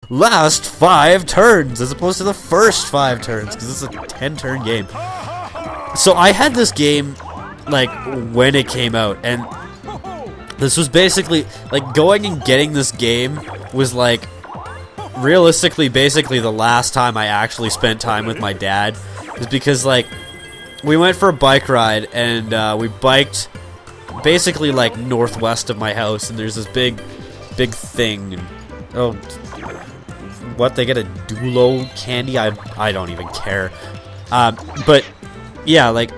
last 5 turns as opposed to the first 5 turns because it's a 10-turn game. So I had this game like when it came out, and this was basically like going and getting this game was like realistically basically the last time I actually spent time with my dad, is because like we went for a bike ride and we biked basically like northwest of my house, and there's this big thing, and oh, what, they get a Dulo candy? I don't even care. But yeah, like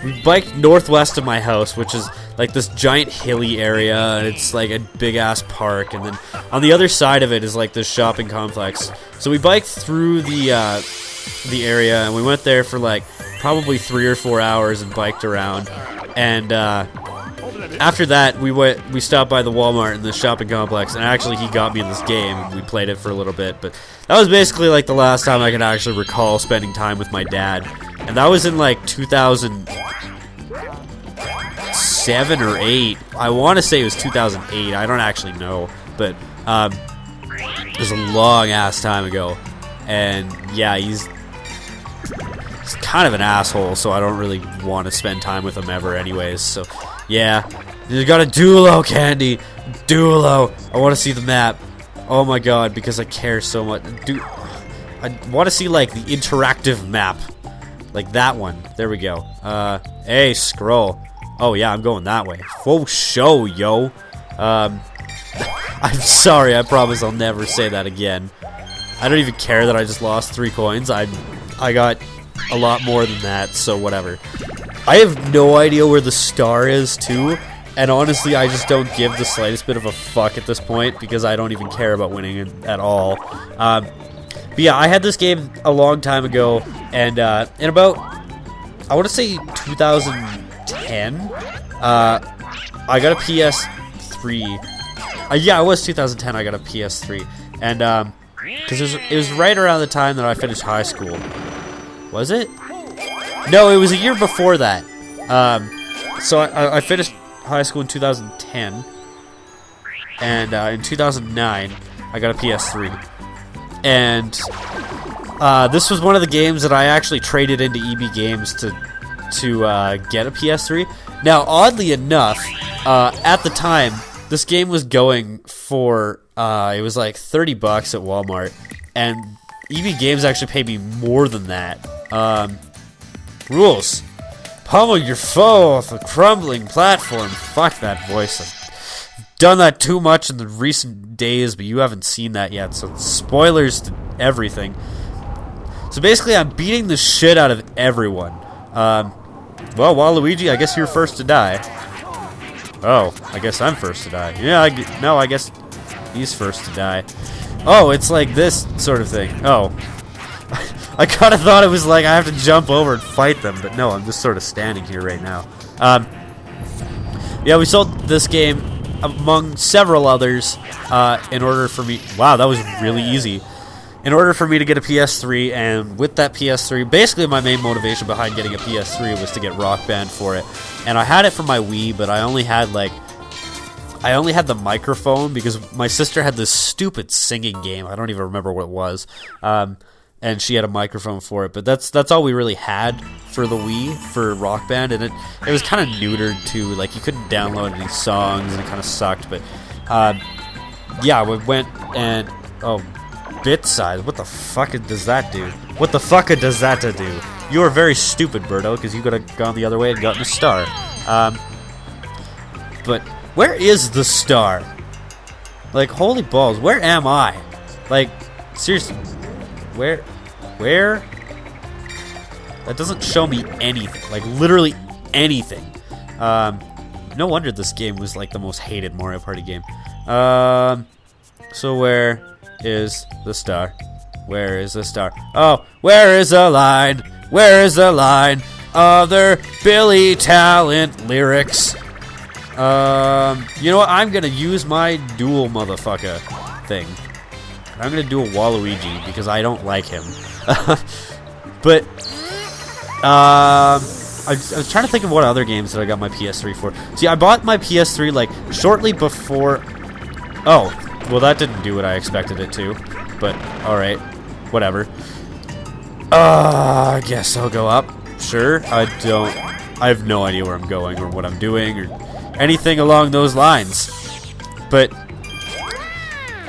we biked northwest of my house, which is like this giant hilly area, and it's like a big ass park, and then on the other side of it is like this shopping complex. So we biked through the area, and we went there for like probably 3 or 4 hours and biked around, and after that we stopped by the Walmart in the shopping complex, and actually he got me in this game and we played it for a little bit. But that was basically like the last time I can actually recall spending time with my dad, and that was in like 2007 or 8. I want to say it was 2008. I don't actually know, but it was a long ass time ago. And yeah, he's kind of an asshole, so I don't really want to spend time with him ever anyways. So yeah, you got a Dulo candy. Dulo. I want to see the map. Oh my god, because I care so much. Dude, I want to see like the interactive map. Like that one. There we go. Hey, scroll. Oh yeah, I'm going that way. Full show, yo. I'm sorry, I promise I'll never say that again. I don't even care that I just lost 3 coins. I got a lot more than that, so whatever. I have no idea where the star is, too, and honestly, I just don't give the slightest bit of a fuck at this point, because I don't even care about winning at all. But yeah, I had this game a long time ago, and in about, I want to say 2010, I got a PS3. Yeah, it was 2010 I got a PS3, and because it was right around the time that I finished high school. Was it? No, it was a year before that. So I finished high school in 2010, and in 2009 I got a PS3, and this was one of the games that I actually traded into EB Games to get a PS3. Now, oddly enough, at the time, this game was going for it was like $30 at Walmart, and EB Games actually paid me more than that. Rules. Pummel your foe off a crumbling platform. Fuck that voice. I've done that too much in the recent days, but you haven't seen that yet, so spoilers to everything. So basically, I'm beating the shit out of everyone. Well, Waluigi, I guess you're first to die. Oh, I guess I'm first to die. Yeah, I guess he's first to die. Oh, it's like this sort of thing. Oh. I kind of thought it was like I have to jump over and fight them, but no, I'm just sort of standing here right now. Yeah, we sold this game among several others in order for me... Wow, that was really easy. In order for me to get a PS3, and with that PS3, basically my main motivation behind getting a PS3 was to get Rock Band for it. And I had it for my Wii, but I only had the microphone because my sister had this stupid singing game. I don't even remember what it was. And she had a microphone for it, but that's all we really had for the Wii for Rock Band, and it was kind of neutered too. Like you couldn't download any songs, and it kind of sucked. But yeah, we went and bit size. What the fuck does that do? What the fuck does that do? You are very stupid, Birdo, because you could have gone the other way and gotten a star. But where is the star? Like holy balls, where am I? Like seriously. Where? That doesn't show me anything. Like, literally anything. No wonder this game was, like, the most hated Mario Party game. So where is the star? Where is the star? Oh, where is the line? Where is the line of their Billy Talent lyrics? You know what? I'm gonna use my dual motherfucker thing. I'm gonna do a Waluigi because I don't like him. But I was trying to think of what other games that I got my PS3 for. See, I bought my PS3 like shortly before. Oh, Well, that didn't do what I expected it to, but alright, whatever. I guess I'll go up. Sure, I have no idea where I'm going or what I'm doing or anything along those lines. But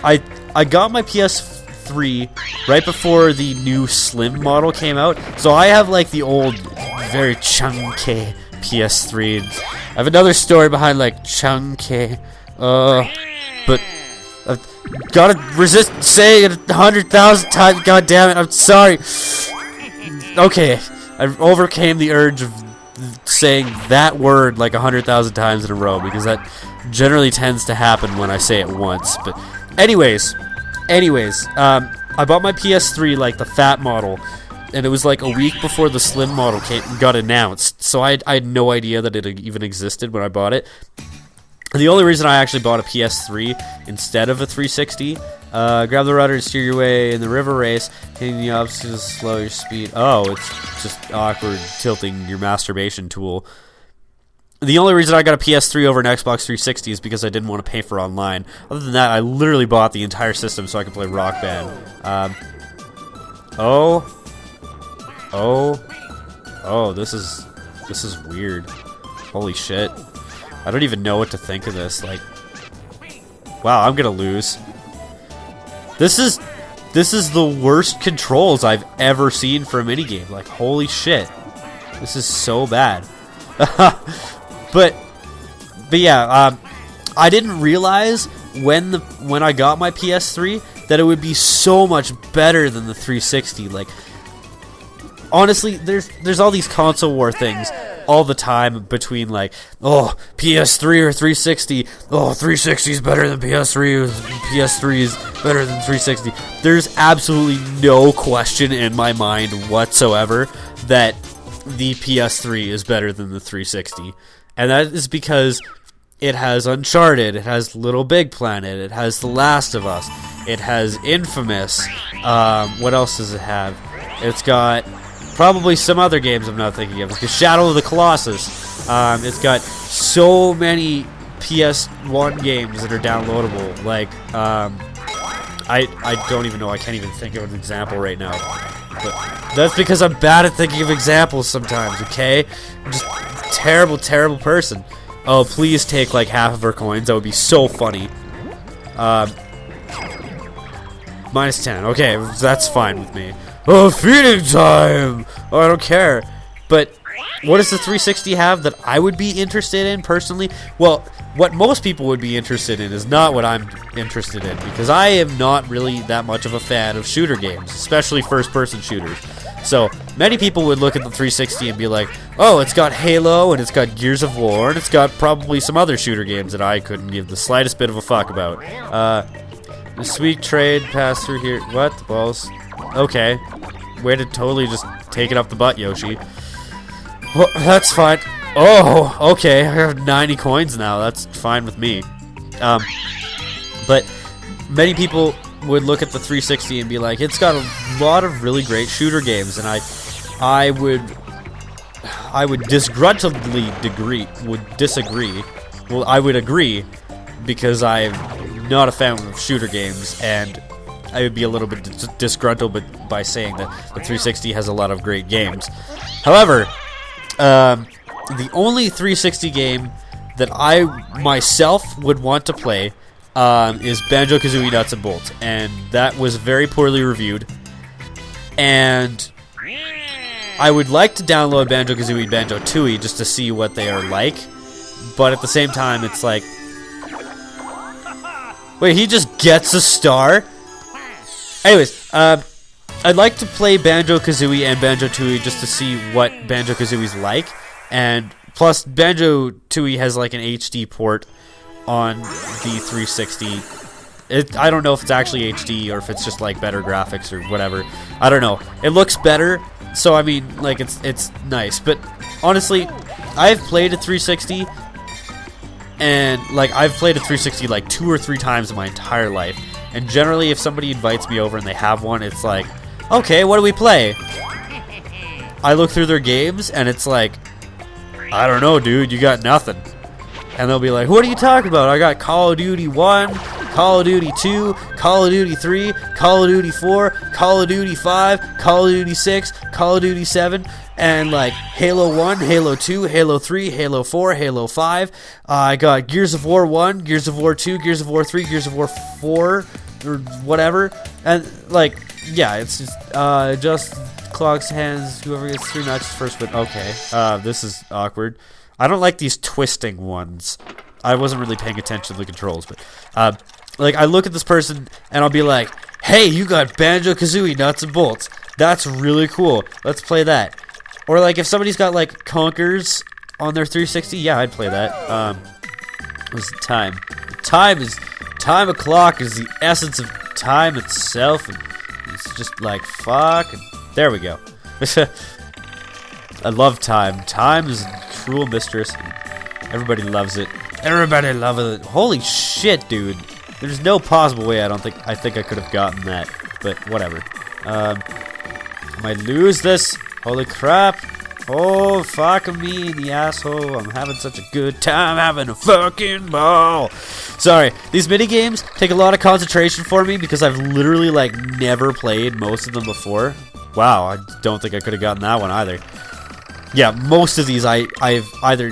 I got my PS3 right before the new Slim model came out, so I have like the old, very chunky PS3. I have another story behind like chunky, but I've gotta resist saying it 100,000 times. God damn it! I'm sorry. Okay, I overcame the urge of saying that word like 100,000 times in a row because that generally tends to happen when I say it once. But anyways, I bought my PS3 like the fat model, and it was like a week before the slim model got announced. So I had no idea that it even existed when I bought it. The only reason I actually bought a PS3 instead of a 360, grab the rudder and steer your way in the river race, hitting the obstacles to slow your speed. Oh, it's just awkward tilting your masturbation tool. The only reason I got a PS3 over an Xbox 360 is because I didn't want to pay for online. Other than that, I literally bought the entire system so I could play Rock Band. This is weird. Holy shit. I don't even know what to think of this. Like, wow, I'm gonna lose. This is the worst controls I've ever seen for a minigame. Like, holy shit. This is so bad. But yeah, I didn't realize when I got my PS3 that it would be so much better than the 360. Like, honestly, there's all these console war things all the time between like, oh, PS3 or 360, oh, 360 is better than PS3, or PS3 is better than 360. There's absolutely no question in my mind whatsoever that the PS3 is better than the 360. And that is because it has Uncharted, it has Little Big Planet, it has The Last of Us, it has Infamous, what else does it have? It's got probably some other games I'm not thinking of. It's got Shadow of the Colossus. It's got so many PS1 games that are downloadable. Like, I don't even know. I can't even think of an example right now. But that's because I'm bad at thinking of examples sometimes, okay? I'm just a terrible, terrible person. Oh, please take like half of her coins. That would be so funny. Minus 10. Okay, that's fine with me. Oh, feeding time! Oh, I don't care. But what does the 360 have that I would be interested in personally? Well, what most people would be interested in is not what I'm interested in, because I am not really that much of a fan of shooter games, especially first-person shooters. So many people would look at the 360 and be like, oh, it's got Halo, and it's got Gears of War, and it's got probably some other shooter games that I couldn't give the slightest bit of a fuck about. The sweet trade pass through here. What? The balls? Okay. Way to totally just take it up the butt, Yoshi. Well, that's fine. Oh, okay. I have 90 coins now. That's fine with me. But many people would look at the 360 and be like, it's got a lot of really great shooter games, and I would disgruntledly disagree. Well, I would agree, because I'm not a fan of shooter games, and I would be a little bit disgruntled by saying that the 360 has a lot of great games. However, the only 360 game that I myself would want to play is Banjo-Kazooie Nuts and Bolts, and that was very poorly reviewed. And I would like to download Banjo-Kazooie and Banjo-Tooie just to see what they are like, but at the same time, it's like, wait, he just gets a star? Anyways, I'd like to play Banjo-Kazooie and Banjo-Tooie just to see what Banjo-Kazooie's like, and plus Banjo-Tooie has like an HD port on the 360. I don't know if it's actually HD or if it's just like better graphics or whatever. I don't know. It looks better, so I mean, like, it's nice. But honestly, I've played a 360, and like I've played a 360 like 2 or 3 times in my entire life. And generally, if somebody invites me over and they have one, it's like, okay, what do we play? I look through their games, and it's like, I don't know, dude, you got nothing. And they'll be like, what are you talking about? I got Call of Duty 1, Call of Duty 2, Call of Duty 3, Call of Duty 4, Call of Duty 5, Call of Duty 6, Call of Duty 7, and like Halo 1, Halo 2, Halo 3, Halo 4, Halo 5. I got Gears of War 1, Gears of War 2, Gears of War 3, Gears of War 4, or whatever. And like, yeah, it's just clogs hands, whoever gets 3 matches first. But okay, this is awkward. I don't like these twisting ones. I wasn't really paying attention to the controls, but like I look at this person and I'll be like, hey, you got Banjo-Kazooie nuts and bolts. That's really cool. Let's play that. Or like if somebody's got like Conkers on their 360, yeah, I'd play that. What's the time? Time o'clock is the essence of time itself, and it's just like fuck. And there we go. I love time. Time is a cruel mistress. Everybody loves it. Everybody loves it. Holy shit, dude. There's no possible way I think I could have gotten that, but whatever. Might lose this. Holy crap. Oh, fuck me in the asshole. I'm having such a good time having a fucking ball. Sorry, these mini games take a lot of concentration for me because I've literally like never played most of them before. Wow, I don't think I could have gotten that one either. Yeah, most of these I've either...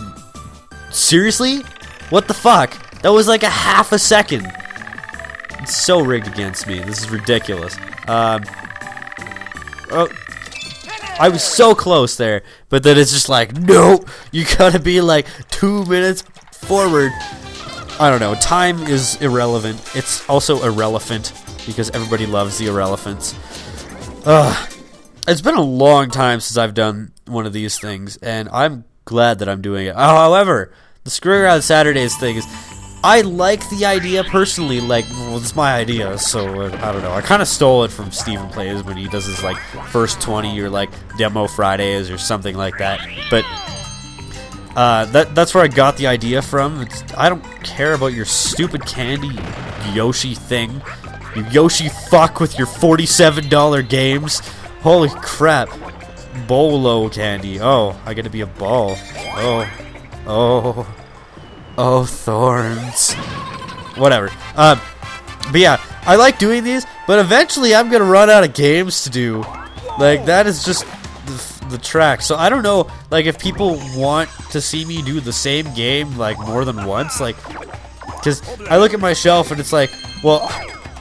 Seriously? What the fuck? That was like a half a second. It's so rigged against me. This is ridiculous. Oh, I was so close there, but then it's just like, no, you gotta be like 2 minutes forward. I don't know. Time is irrelevant. It's also irrelevant because everybody loves the irrelevance. It's been a long time since I've done one of these things, and I'm glad that I'm doing it. However, the Screwing Around Saturdays thing is, I like the idea personally. Like, well, it's my idea, so I don't know. I kind of stole it from Steven Plays when he does his like first 20 or like demo Fridays or something like that. But that's where I got the idea from. I don't care about your stupid candy Yoshi thing. You Yoshi fuck with your $47 games. Holy crap. Bolo candy. Oh, I get to be a ball. Oh, thorns. Whatever. But yeah, I like doing these, but eventually I'm gonna run out of games to do. Like, that is just the track. So I don't know, like, if people want to see me do the same game, like, more than once, like, because I look at my shelf and it's like, well,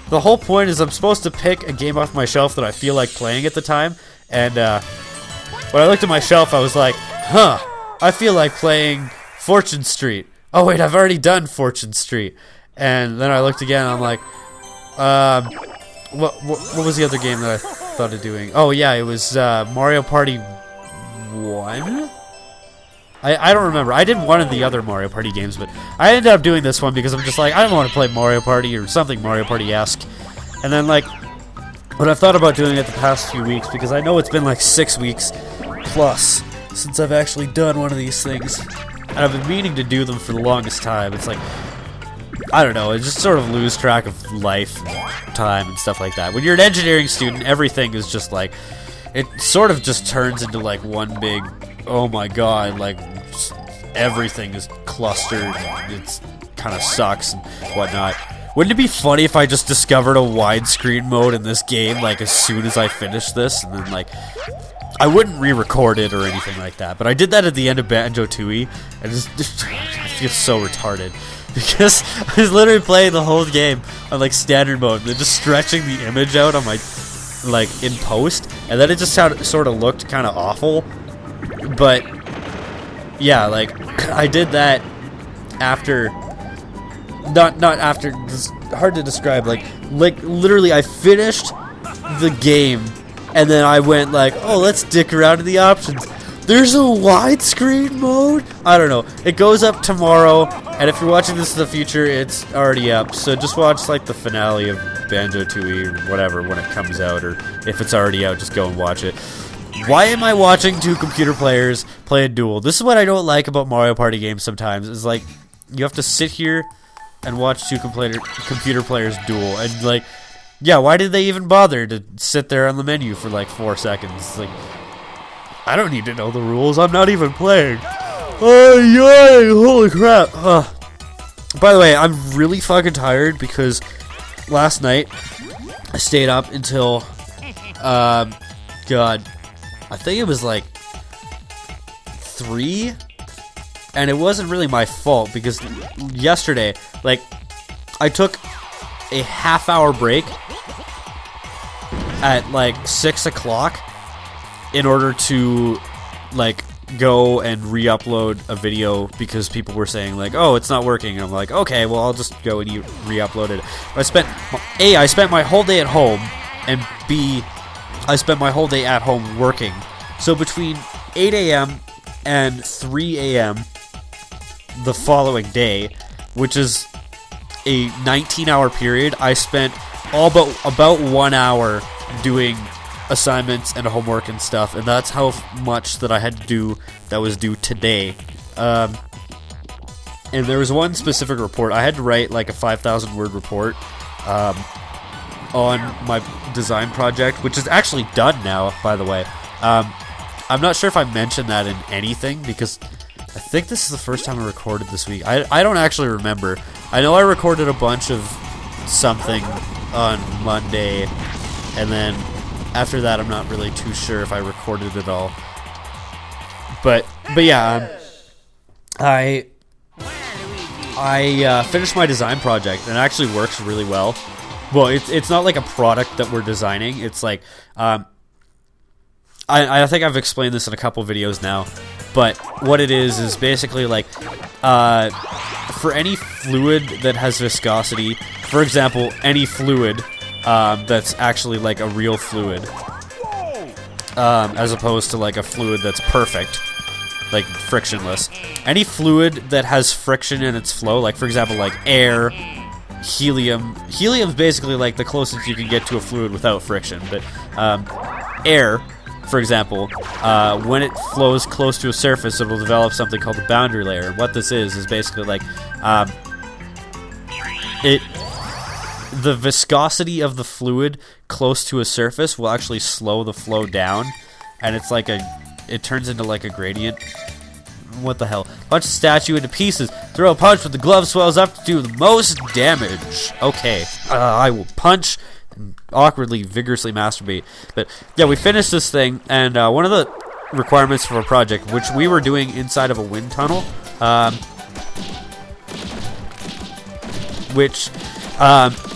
the whole point is I'm supposed to pick a game off my shelf that I feel like playing at the time, and when I looked at my shelf, I was like, I feel like playing Fortune Street. Oh wait, I've already done Fortune Street. And then I looked again, and I'm like, what was the other game that I thought of doing? Oh yeah, it was Mario Party 1? I don't remember. I did one of the other Mario Party games, but I ended up doing this one because I'm just like, I don't want to play Mario Party or something Mario Party-esque. And then like, what I've thought about doing it the past few weeks, because I know it's been like 6 weeks plus since I've actually done one of these things. And I've been meaning to do them for the longest time. It's like, I don't know, I just sort of lose track of life and time and stuff like that. When you're an engineering student, everything is just like, it sort of just turns into like one big, oh my god, like just everything is clustered and it's kind of sucks and whatnot. Wouldn't it be funny if I just discovered a widescreen mode in this game like as soon as I finished this, and then like, I wouldn't re-record it or anything like that, but I did that at the end of Banjo-Tooie, and I feel so retarded, because I was literally playing the whole game on like standard mode, and then just stretching the image out on my, like, in post, and then it just sort of looked kind of awful, but, yeah, like, I did that after, not after, it's hard to describe, like, literally I finished the game, and then I went like, oh, let's dick around in the options. There's a widescreen mode? I don't know. It goes up tomorrow, and if you're watching this in the future, it's already up. So just watch like the finale of Banjo-Tooie or whatever when it comes out, or if it's already out, just go and watch it. Why am I watching two computer players play a duel? This is what I don't like about Mario Party games sometimes, is like, you have to sit here and watch two computer players duel, and like, yeah, why did they even bother to sit there on the menu for like 4 seconds? Like, I don't need to know the rules. I'm not even playing. Oh, yay! Holy crap! By the way, I'm really fucking tired because last night I stayed up until, God, I think it was like 3, and it wasn't really my fault because yesterday, like, I took a half-hour break at like 6 o'clock in order to like go and re-upload a video because people were saying like, oh, it's not working, and I'm like, okay, well, I'll just go and re-upload it. I spent my whole day at home, and B, I spent my whole day at home working. So between 8 a.m. and 3 a.m. the following day, which is a 19-hour period, I spent all but about 1 hour doing assignments and homework and stuff, and that's how much that I had to do that was due today. And there was one specific report. I had to write like a 5,000 word report on my design project, which is actually done now, by the way. I'm not sure if I mentioned that in anything because I think this is the first time I recorded this week. I don't actually remember. I know I recorded a bunch of something on Monday, and then after that I'm not really too sure if I recorded it all. But yeah, I finished my design project, and it actually works really well. Well, it's not like a product that we're designing. It's like I think I've explained this in a couple videos now, but what it is basically like for any fluid that has viscosity, for example, any fluid that's actually like a real fluid, as opposed to like a fluid that's perfect, like frictionless. Any fluid that has friction in its flow, like for example like air, helium. Helium's basically like the closest you can get to a fluid without friction, but air, for example, when it flows close to a surface, it will develop something called a boundary layer. What this is basically like the viscosity of the fluid close to a surface will actually slow the flow down, and it's like it turns into like a gradient. What the hell? Punch the statue into pieces. Throw a punch with the glove swells up to do the most damage. Okay, I will punch and awkwardly, vigorously masturbate. But yeah, we finished this thing, and one of the requirements for a project, which we were doing inside of a wind tunnel, which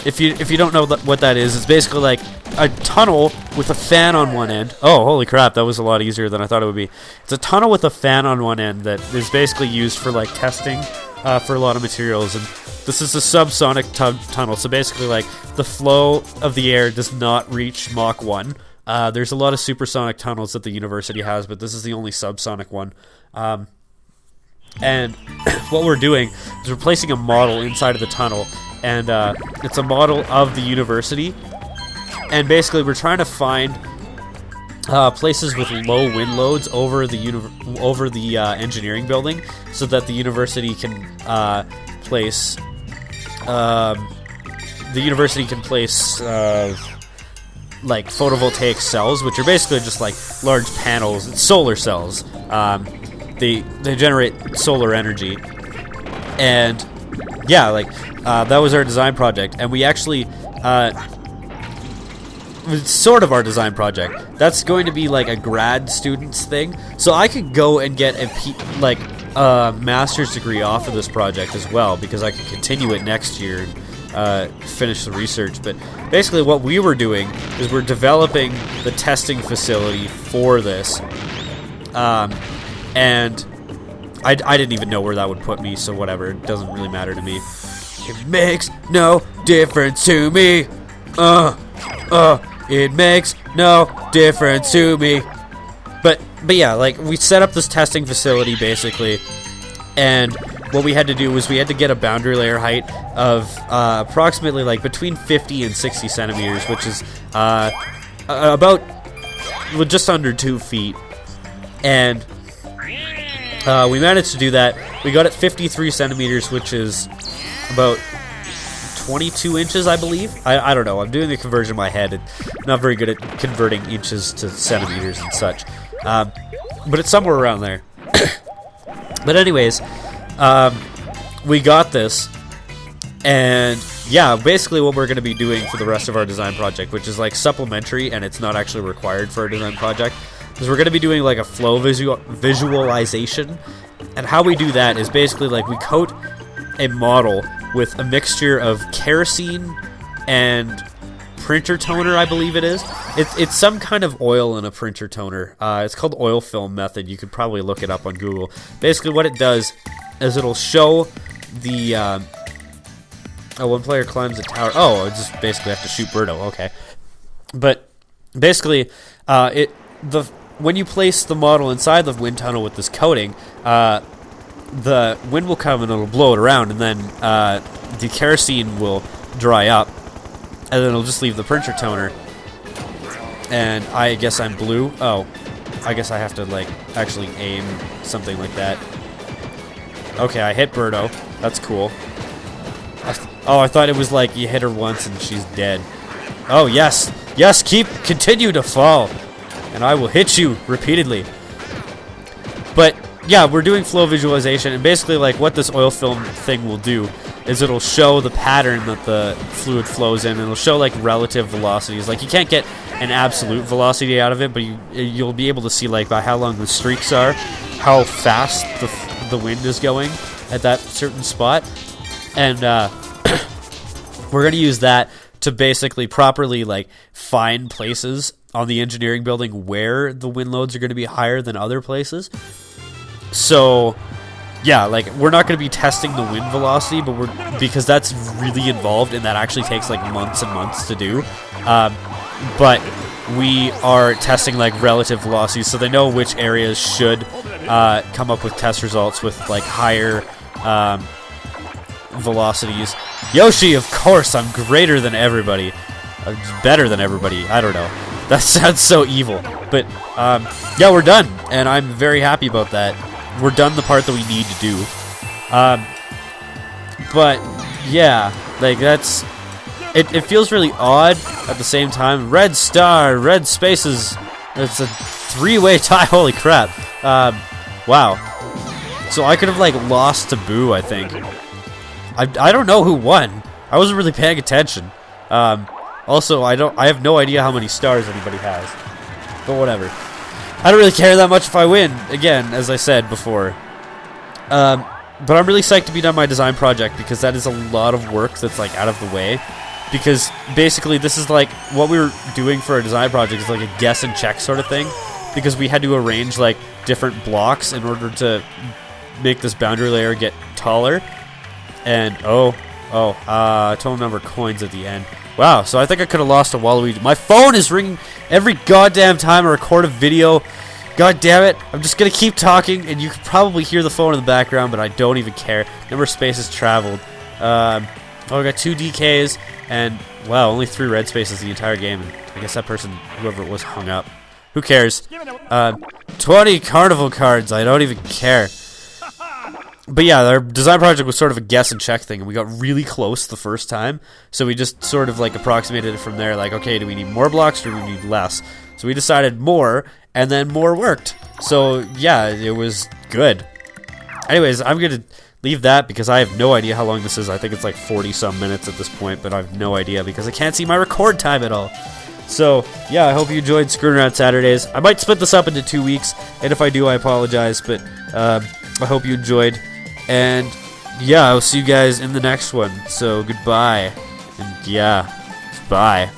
if you don't know what that is, it's basically like a tunnel with a fan on one end. Oh, holy crap, that was a lot easier than I thought it would be. It's a tunnel with a fan on one end that is basically used for like testing for a lot of materials, and this is a subsonic tunnel, so basically like the flow of the air does not reach Mach 1. There's a lot of supersonic tunnels that the university has, but this is the only subsonic one. And what we're doing is we're placing a model inside of the tunnel, and it's a model of the university. And basically, we're trying to find places with low wind loads over the engineering building, so that the university can place like photovoltaic cells, which are basically just like large panels. It's solar cells. They generate solar energy, and yeah, like that was our design project, and we actually. It's sort of our design project. That's going to be like a grad student's thing. So I could go and get a master's degree off of this project as well, because I could continue it next year and finish the research. But basically what we were doing is we're developing the testing facility for this. And I didn't even know where that would put me, so whatever. It doesn't really matter to me. It makes no difference to me. It makes no difference to me. But yeah, like, we set up this testing facility, basically, and what we had to do was we had to get a boundary layer height of approximately, like, between 50 and 60 centimeters, which is about just under 2 feet. And we managed to do that. We got it 53 centimeters, which is about 22 inches, I believe. I don't know. I'm doing the conversion in my head, and I'm not very good at converting inches to centimeters and such. But it's somewhere around there. But anyways, we got this, And yeah, basically what we're going to be doing for the rest of our design project, which is like supplementary and it's not actually required for a design project, is we're going to be doing like a flow visualization. And how we do that is basically like we coat a model with a mixture of kerosene and printer toner, I believe it is. It's some kind of oil in a printer toner. It's called oil film method. You could probably look it up on Google. Basically what it does is it'll show the... one player climbs a tower. Oh, I just basically have to shoot Birdo. Okay. But basically, when you place the model inside the wind tunnel with this coating, the wind will come and it'll blow it around, and then the kerosene will dry up, and then it'll just leave the printer toner. And I guess I'm blue. Oh, I guess I have to like actually aim something like that. Okay, I hit Birdo. That's cool. Oh, I thought it was like you hit her once and she's dead. Oh, yes. Yes, continue to fall. And I will hit you repeatedly. But, yeah, we're doing flow visualization. And basically, like, what this oil film thing will do is it'll show the pattern that the fluid flows in. And it'll show, like, relative velocities. Like, you can't get an absolute velocity out of it, but you'll be able to see, like, by how long the streaks are, how fast the wind is going at that certain spot. And we're going to use that to basically properly like find places on the engineering building where the wind loads are going to be higher than other places. So yeah, like we're not going to be testing the wind velocity, but because that's really involved and that actually takes like months and months to do. But we are testing like relative velocities, so they know which areas should come up with test results with like higher velocities. Yoshi, of course, I'm greater than everybody. Better than everybody. I don't know. That sounds so evil. But, yeah, we're done. And I'm very happy about that. We're done the part that we need to do. But, yeah, like, that's... It feels really odd at the same time. Red star, red spaces. It's a three-way tie. Holy crap. Wow. So I could have, like, lost to Boo, I think. I don't know who won. I wasn't really paying attention. Also, I have no idea how many stars anybody has. But whatever. I don't really care that much if I win. Again, as I said before. But I'm really psyched to be done my design project because that is a lot of work that's like out of the way. Because basically this is like what we were doing for our design project is like a guess and check sort of thing. Because we had to arrange like different blocks in order to make this boundary layer get taller. And, total number of coins at the end. Wow, so I think I could have lost a Waluigi. My phone is ringing every goddamn time I record a video. God damn it. I'm just going to keep talking, and you can probably hear the phone in the background, but I don't even care. Number of spaces traveled. I got 2 DKs, and, wow, only 3 red spaces the entire game. And I guess that person, whoever it was, hung up. Who cares? 20 carnival cards. I don't even care. But yeah, our design project was sort of a guess and check thing, and we got really close the first time, so we just sort of like approximated it from there, like, okay, do we need more blocks or do we need less? So we decided more, and then more worked. So yeah, it was good. Anyways, I'm going to leave that because I have no idea how long this is. I think it's like 40-some minutes at this point, but I have no idea because I can't see my record time at all. So, yeah, I hope you enjoyed Screwing Around Saturdays. I might split this up into 2 weeks, and if I do, I apologize, but I hope you enjoyed. And, yeah, I'll see you guys in the next one. So, goodbye. And, yeah, bye.